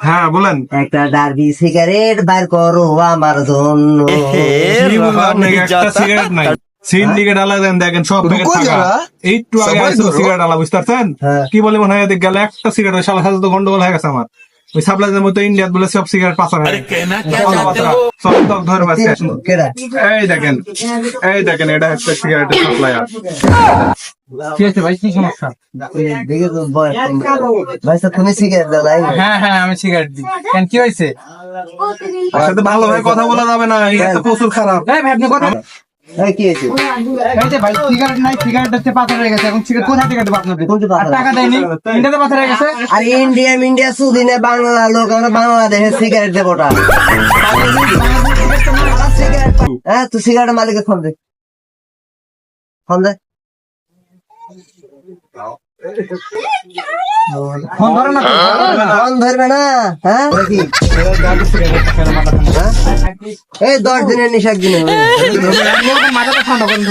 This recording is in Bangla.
হ্যাঁ বলেন। একটা ডার্বি সিগারেট বার করো আমার জন্য। সিগারেট নাই, সিন্ডিকেট আলাদা দেখেন সব প্যাকেট থাকা। একটু আগে আসছিল সিগারেট আলা, বুঝতে পারছেন কি বলে মনে হয় গেলে একটা সিগারেট সালা সাথে তো গন্ডগোল হয়ে গেছে আমার। ওই সাপ্লাইজের মতো ইন্ডিয়াত বলে সব সিগারেট পাচার হয়, সব ধরে পাচ্ছে। এই দেখেন, এই দেখেন, এটা হচ্ছে সিগারেটের সাপ্লায়ার। কি হয়েছে ভাই, কি সমস্যা? তুমি সিগারেট দাও নাই? হ্যাঁ হ্যাঁ, আমি সিগারেট দিই। কেন, কি হয়েছে? সাথে ভালোভাবে কথা বলা যাবে না, এটা প্রচুর খারাপ। এই ভাই, আপনি কথা কি হয়েছে? এই যে ভাই, সিগারেট নাই, সিগারেট হচ্ছে পাথর হয়ে গেছে। এখন সিগারেট কোথা থেকে দেবো আপনাকে? আর টাকা দেয়নি, ইন্ডিয়াতে পাথর হয়ে গেছে। আর ইন্ডিয়া সুদিনে বাংলা লোক, আমরা বাংলাদেশের সিগারেট দেবো না। হ্যাঁ, তুই সিগারেটের মালিকের ফোন দে, ফোন দে। ফোন ধরো না, ফোন ধরবে না? হ্যাঁ, এই 10 দিনের নিশা, 1 দিনের মাথাটা ঠান্ডা করেন।